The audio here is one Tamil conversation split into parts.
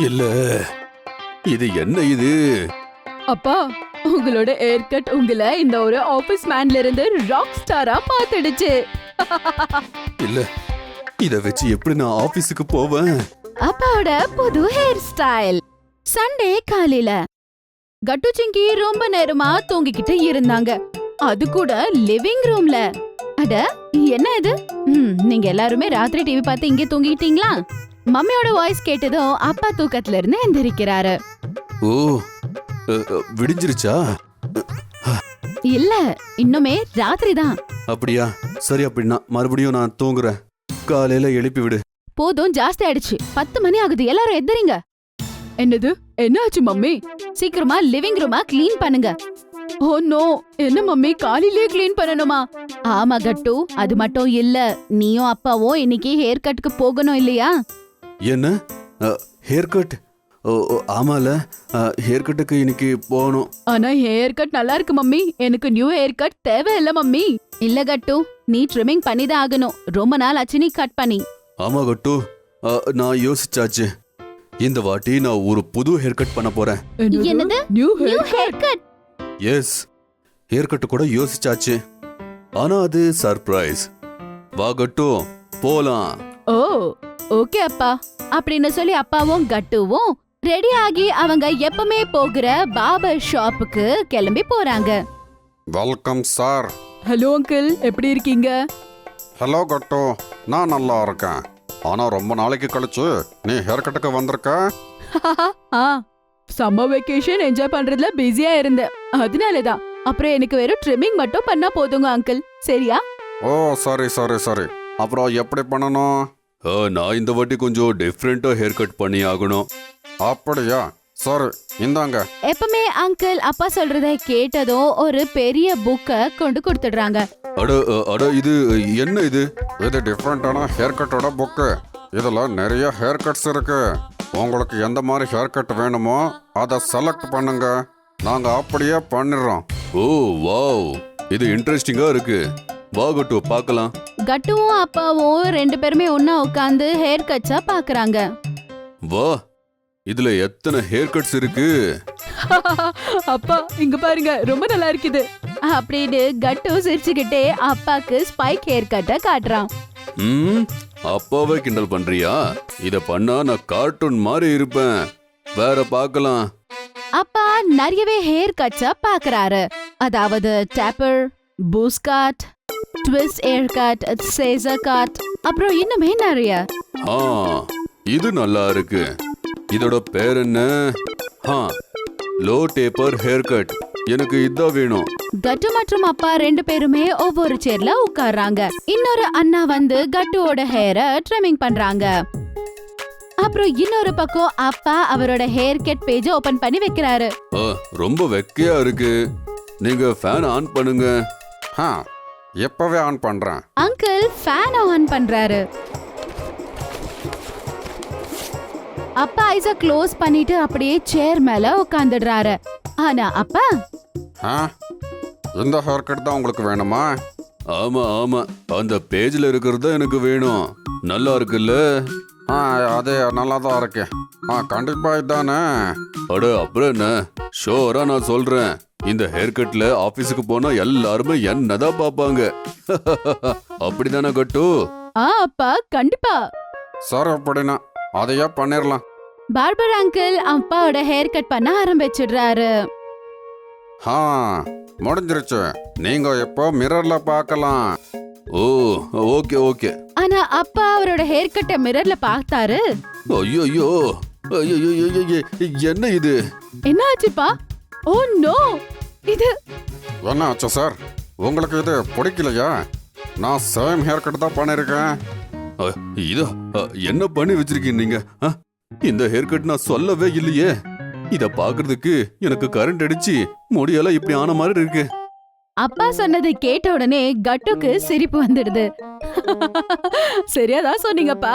இல்ல, இது என்ன இது? அப்பா, உங்களோட ஹேர் கட் உங்களை இந்த ஒரு ஆபீஸ் மேன்ல இருந்து ராக் ஸ்டாரா மாத்திடுச்சு. இல்ல, இத வச்சு எப்படி நான் ஆபீஸுக்கு போவேன்? அப்பாவோட புது ஹேர் ஸ்டைல். சண்டே காலையில கட்டு சிங்கி ரொம்ப நேரமா தூங்கிக்கிட்டு இருந்தாங்க. அது கூட லிவிங் ரூம்ல. அட, என்ன இது? நீங்க எல்லாருமே ராத்திரி டிவி பார்த்து இங்கே தூங்கிட்டீங்களா? மம்மியோட வாய்ஸ் கேட்டதும் அப்பா தூக்கத்துல இருந்து எந்திரிக்கிறாரு. ஓ, விடிஞ்சிருச்சா? இல்ல, இன்னுமே ராத்திரி தான். அப்படியா? சரி, அப்படின்னா மறுபடியும் நான் தூங்குறேன். காலையில எழுப்பி விடு. போதும், ஜாஸ்தி ஆயிடுச்சு. 10 மணி ஆகுது, எல்லாரும் எந்திரிங்க. என்னது? என்ன ஆச்சு மம்மி? சீக்கிரமா லிவிங் ரூமா க்ளீன் பண்ணுங்க. ஓ நோ, என்ன மம்மி காலையிலேயே க்ளீன் பண்ணணுமா? ஆமா கட்டு, அது மட்டும் இல்ல, நீயும் அப்பாவும் இன்னைக்கு ஹேர் கட்டுக்கு போகணும் இல்லையா? என்ன ஹேர் கட்? ஆமால, ஹேர் கட்டுக்கு இன்னைக்கு போகணும். ஆனா ஹேர் கட் நல்லா இருக்கு மம்மி, எனக்கு நியூ ஹேர் கட் தேவையில்ல மம்மி. இல்ல கட்டு, நீ ட்ரிமிங் பண்ணிதான் ஆகணும். ரொம்ப நாள் ஆச்சு நீ கட் பண்ணி. ஆமா கட்டு, நான் யோசிச்சாச்சு. இந்த வாட்டி நான் ஒரு புது ஹேர் கட் பண்ண போறேன். என்னது? New haircut? Yes, haircut கூட யோசிச்சாச்சு. ஆனா அது சர்ப்ரைஸ். வா கட்டு, போலாம். ஓ ஓகே அப்பா. அப்படின்னு சொல்லி அப்பாவும் கட்டுவும் ரெடி ஆகி அவங்க எப்பவுமே போகிற பார்பர் ஷாப்புக்கு கிளம்பி போறாங்க. Welcome sir. ஹலோ அங்கிள், எப்படி இருக்கீங்க? ஹலோ கட்டு, நான் நல்லா இருக்கேன். ஆனா ரொம்ப நாளைக்கு கழிச்சு நீ ஹேர் கட்டுக்கு வந்திருக்க. ஆ, சம்மர் வெக்கேஷன் என்ஜாய் பண்றதுல பிஸியா இருந்தேன், அதனாலதான். அப்புறம் எனக்கு வெறும் ட்ரிமிங் மட்டும் பண்ணா போதுங்க அங்கிள், சரியா? ஓ சரி சரி சரி. அப்புறம் எப்படி பண்ணணும்? நான் இந்த வாட்டி கொஞ்சம் டிஃப்ரெண்டா ஹேர் கட் பண்ணி ஆகணும். அப்படியா? சரி, இந்தாங்க. எப்பவுமே அங்கிள் அப்பா சொல்றத கேட்டதும் ஒரு பெரிய புக்க கொண்டு கொடுத்துடுறாங்க. அட, இது என்ன இது? இது டிஃப்ரெண்டான ஹேர் கட்டோட புக்கு. இதுல நிறைய ஹேர் கட்ஸ் இருக்கு. உங்களுக்கு எந்த மாதிரி ஹேர் கட் வேணுமோ அதை செலக்ட் பண்ணுங்க, நாங்க அப்படியே பண்ணிடுறோம். ஓ வாவ், இது இன்ட்ரெஸ்டிங்கா இருக்கு. வா கட்டு, பார்க்கலாம். கட்டுவும் அப்பாவும் 2 பேருமே ஒன்னா உட்கார்ந்து ஹேர் கட்ஸா பாக்குறாங்க. வா, இதுல எத்தனை ஹேர் கட்ஸ் இருக்கு? அப்பா இங்க பாருங்க, ரொம்ப நல்லா இருக்குது அப்படின்னு கட்டு சிரிச்சுக்கிட்டே அப்பாக்கு ஸ்பைக் ஹேர் கட்ட காட்டுறான். அப்பாவே கிண்டல் பண்றியா? இத பண்ணா நான் கார்ட்டூன் மாதிரி இருப்பேன். வேற பார்க்கலாம். அப்பா நிறையவே ஹேர் கட்ஸா பாக்குறாரு. அதாவது taper, buzz cut, twist hair cut, Caesar cut, அப்புறம் இன்னுமே நிறைய. இது நல்லா இருக்கு. இதோட பேர் என்ன? Low taper hair cut. எனக்கு இதான் வேணும். கட்டு மற்றும் அப்பா 2 பேருமே ஒவ்வொரு சேர்ல உட்கார்றாங்க. இன்னொரு அண்ணா வந்து கட்டுவோட ஹேரை ட்ரிமிங் பண்றாங்க. அப்புறம் இன்னொரு பக்கம் அப்பா அவரோட ஹேர் கட் பேஜ் ஓபன் பண்ணி வைக்கிறாரு. ரொம்ப வெக்கையா இருக்கு. நீங்க ஃபேன் ஆன் பண்ணுங்க. எப்பவே ஆன் பண்றேன். அங்கிள் ஃபேன் ஆன் பண்றாரு. அப்பா ஐஸ க்ளோஸ் பண்ணிட்டு அப்படியே சேர் மேல உட்கார்ந்துடுறாரு. ஆனா அப்பா, இந்த ஹேர் கட் தான் உங்களுக்கு வேணுமா? ஆமா ஆமா, அந்த பேஜ்ல இருக்கிறது எனக்கு வேணும். நல்லா இருக்குல்ல? அதே நல்லா தான் இருக்கு. கண்டிப்பா இதானே. அப்புறம் என்ன, ஷோரா நான் சொல்றேன். இந்த ஹேர் கட்ல ஆபீஸுக்கு போனா எல்லாருமே என்னதான் பாப்பாங்க. அப்படிதானே கட்டு? அப்பா கண்டிப்பா. சரி, அப்படின்னா அதையே பண்ணிரலாம். பார்பர் அங்கிள் அப்பாவோட ஹேர் கட் பண்ண ஆரம்பிச்சிடுறாரு. முடிஞ்சிருச்சு. நீங்க இப்போ மிரர்ல பார்க்கலாம். ஓ ஓகே ஓகே. ஆனா அப்பா அவரோட ஹேர் கட்ட மிரர்ல பார்த்தாரு. ஐயோ, என்ன இது? என்ன ஆச்சுப்பா? ஓ நோ, இது என்ன ஆச்சு சார்? உங்களுக்கு இது பிடிக்கலையா? நான் சேம் ஹேர் கட் தான் பண்ணிருக்கேன். இதோ என்ன பண்ணி வச்சிருக்கீங்க நீங்க? இந்த ஹேர் கட் நான் சொல்லவே இல்லையே. இத பாக்குறதுக்கு எனக்கு கரண்ட் அடிச்சு முடியெல்லாம் இப்படி ஆன மாதிரி இருக்கு. அப்பா சொன்னதை கேட்ட உடனே கட்டுக்கு சிரிப்பு வந்துடுது. சரியாதான் சொன்னீங்கப்பா.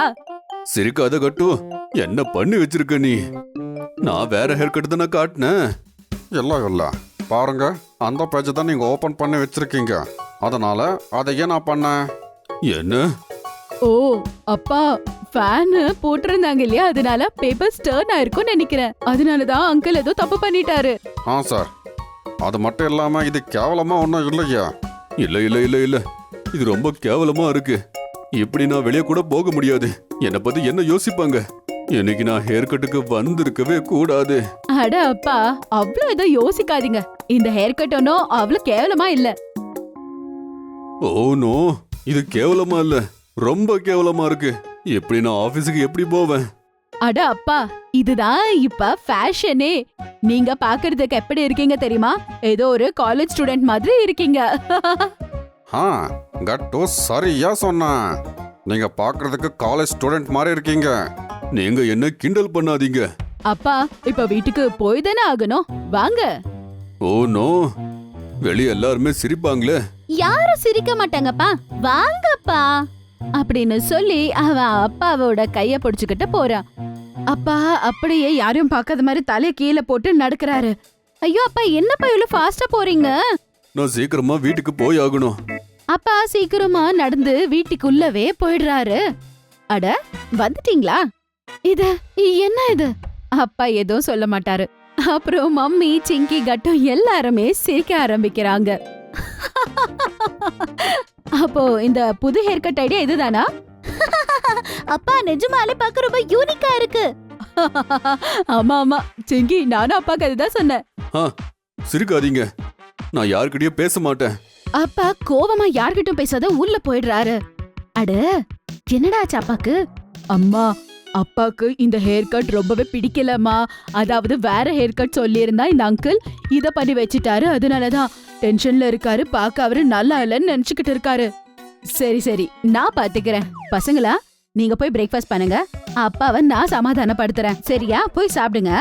சிரிக்காத கட்டு, என்ன பண்ணி வச்சிருக்க நீ? நான் வேற ஹேர் கட் தானே காட்டினேன். இல்ல பாருங்க, அந்த பேஜ் தான் நீங்க ஓபன் பண்ணி வச்சிருக்கீங்க. அதனால அதையே நான் பண்ணேன். என்ன? ஓ அப்பா, ஃபேன் போட்டிருந்தாங்க இல்லையா, அதனால பேப்பர் ஸ்டர்ன் ஆயிருக்கும் நினைக்கிறேன். அதனாலதான் அங்கிள் ஏதோ தப்பு பண்ணிட்டாரு. ஆ சார், அது மட்டும் இல்லாம இது கேவலமா ஒன்றும் இல்லையா? இல்ல இல்ல இல்ல இல்ல, இது ரொம்ப கேவலமா இருக்கு. இப்படி நான் வெளியே கூட போக முடியாது. என்னை பத்தி என்ன யோசிப்பாங்க? இன்னைக்கு நான் ஹேர் கட்டுக்கு வந்திருக்கவே கூடாது. அட அப்பா, அவ்வளவு ஏதோ யோசிக்காதீங்க. இந்த ஹேர் கட் ஒன்னும் அவ்வளவு கேவலமா இல்ல. ஓ நோ, இது கேவலமா இல்ல, ரொம்ப கேவலமா இருக்கு. எப்படி நான் ஆபீஸுக்கு எப்படி போவேன்? அட அப்பா, இதுதான் இப்ப ஃபேஷனே. நீங்க பாக்குறதுக்கு எப்படி இருக்கீங்க தெரியுமா? ஏதோ ஒரு காலேஜ் ஸ்டூடெண்ட் மாதிரி இருக்கீங்க. ஆ, கட்டு சரியா சொன்ன. நீங்க பார்க்கிறதுக்கு காலேஜ் ஸ்டூடெண்ட் மாதிரி இருக்கீங்க. நீங்க என்ன கிண்டல் பண்ணாதீங்க. அப்பா, இப்ப வீட்டுக்கு போய் தானே ஆகணும். வாங்க. ஓ நோ, வெளியே எல்லாருமே சிரிப்பாங்களே. யாரும் சிரிக்க மாட்டாங்கப்பா, வாங்கப்பா அப்படின்னு சொல்லி அவன் அப்பாவோட கைய பிடிச்சுக்கிட்டு போறான். அப்பா அப்படியே யாரையும் பார்க்காத மாதிரி தலைய கீழே போட்டு நடக்கிறாரு. ஐயோ அப்பா, என்னப்பா இவ்வளவு ஃபாஸ்டா போறீங்க? நான் சீக்கிரமா வீட்டுக்கு போய் ஆகணும். அப்பா சீக்கிரமா நடந்து வீட்டுக்குள்ளவே போயிடுறாரு. அட, வந்துட்டீங்களா? இது என்ன இது? அப்பா எதுவும் சொல்ல மாட்டாரு. அப்புறம் மம்மி, சிங்கி, கட்டும் எல்லாருமே சிரிக்க ஆரம்பிக்கிறாங்க. அப்போ இந்த புது ஹேர் கட் ஐடியா இதுதானா? அப்பா நிஜமாலே பார்க்க ரொம்ப யூனிக்கா இருக்கு. ஆமா ஆமா சிங்கி, நானும் அப்பாக்கு அதுதான் சொன்னேன். சிரிக்காதீங்க, நான் யார்கிட்டயும் பேச மாட்டேன். அப்பா கோவமா யார்கிட்டயும் பேசாத உள்ள போயிடுறாரு. அட, என்னடா ஆச்சு அப்பாக்கு? அம்மா, அப்பாக்கு இந்த ஹேர் கட் ரொம்பவே பிடிக்கலமா. அதாவது வேற ஹேர் கட் சொல்லியிருந்தா இந்த அங்கிள் இத பண்ணி வச்சிட்டாரு. அதனாலதான் டென்ஷன்ல இருக்காரு. பாக்க அவரு நல்லா இல்லன்னு நினைச்சுக்கிட்டு இருக்காரு. சரி சரி, நான் பாத்துக்கிறேன். பசங்களா, நீங்க போய் பிரேக்ஃபாஸ்ட் பண்ணுங்க. அப்பாவை நான் சமாதானப்படுத்துறேன். சரியா? போய் சாப்பிடுங்க.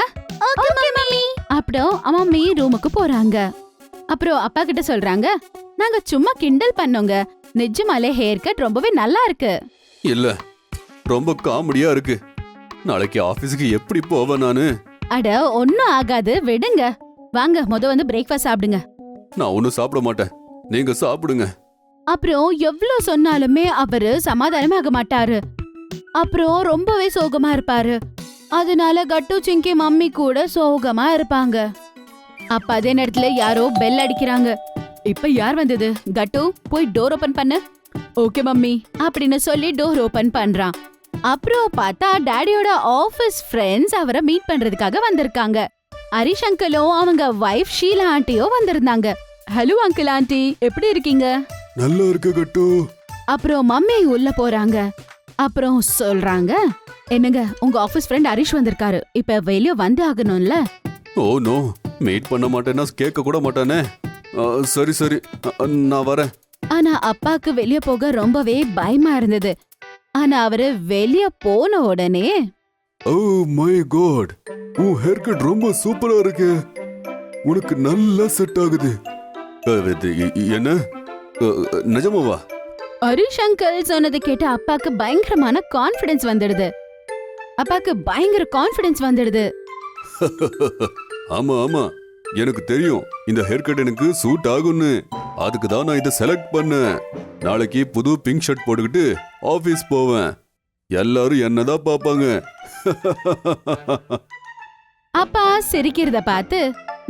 அப்புறம் மம்மி ரூமுக்கு போறாங்க. அப்புறம் அப்பா கிட்ட சொல்றாங்க, நாங்க சும்மா கிண்டல் பண்ணோங்க. நிஜமாலே ஹேர் கட் ரொம்பவே நல்லா இருக்கு. இல்ல, ரொம்ப காமெடியா இருக்கு. நாளைக்கு ஆபீஸுக்கு எப்படி போவேன் நானு? அட, ஒன்னும் ஆகாது, விடுங்க. வாங்க வந்து பிரேக்ஃபாஸ்ட் சாப்பிடுங்க. நான் ஒன்னும் சாப்பிட மாட்டேன், நீங்க சாப்பிடுங்க. அப்புறம் எவ்வளவு சொன்னாலுமே அவரு சமாதானமே ஆக மாட்டாரு. அப்புறம் ரொம்பவே சோகமா இருப்பாரு. அதனால கட்டு, சிங்கி, மம்மி கூட சோகமா இருப்பாங்க. அப்ப அதே நேரத்துல யாரோ பெல் அடிக்கிறாங்க. இப்ப யார் வந்தது? கட்டு, போய் டோர் ஓபன் பண்ணு. ஓகே மம்மி அப்படின்னு சொல்லி டோர் ஓபன் பண்றான். அப்புறம் பார்த்தா டாடியோட ஆபீஸ் ஃப்ரெண்ட்ஸ் அவரை மீட் பண்றதுக்காக வந்திருக்காங்க. ஹரிஷ் அங்கிளும் அவங்க வைஃப் ஷீலா ஆண்டியும் வந்திருந்தாங்க. ஹலோ அங்கிள் ஆண்டி, எப்படி இருக்கீங்க? நல்லா இருக்கு கட்டு. அப்புறம் மம்மி உள்ள போறாங்க. அப்புறம் சொல்றாங்க, என்னங்க, உங்க ஆபீஸ் ஃப்ரெண்ட் ஹரிஷ் வந்திருக்காரு. இப்ப வெளிய வந்து ஆகணும்ல. ஓ நோ, மீட் பண்ண மாட்டேன்னா கேட்க கூட மாட்டானே. சரி சரி, நான் வரேன். ஆனா அப்பாக்கு வெளிய போக ரொம்பவே பயமா இருந்தது. ஆனா அவரு வெளிய போன உடனே, ஓ மை காட், உன் ஹேர் கட் ரொம்ப சூப்பரா இருக்கு. உனக்கு நல்லா செட் ஆகுது. என்ன, நிஜமாவா? ஹரிஷ் அங்கிள் சொன்னதை கேட்டு அப்பாக்கு பயங்கரமான கான்ஃபிடன்ஸ் வந்துடுது. அப்பாக்கு பயங்கர கான்ஃபிடன்ஸ் வந்துடுது. ஆமா ஆமா, எனக்கு தெரியும் இந்த ஹேர் கட் எனக்கு சூட் ஆகும்னு. அதுக்கு தான் நான் இதை செலக்ட் பண்ணேன். நாளைக்கு புது பிங்க் ஷர்ட் போட்டுக்கிட்டு ஆபீஸ் போவேன். எல்லாரும் என்னதான் பாப்பாங்க. அப்பா சிரிக்கிறத பார்த்து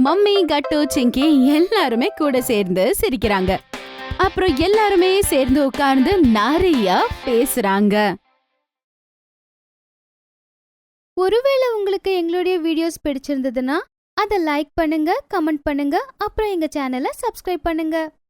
மம்மி, கட்டு, சிங்கி எல்லாருமே கூட சேர்ந்து சிரிக்கிறாங்க. அப்புறம் எல்லாருமே சேர்ந்து உட்கார்ந்து நிறைய பேசுறாங்க. ஒருவேளை உங்களுக்கு எங்களுடைய வீடியோஸ் பிடிச்சிருந்ததுன்னா அதை லைக் பண்ணுங்க, கமெண்ட் பண்ணுங்க, அப்புறம் எங்க சேனலை சப்ஸ்கிரைப் பண்ணுங்க.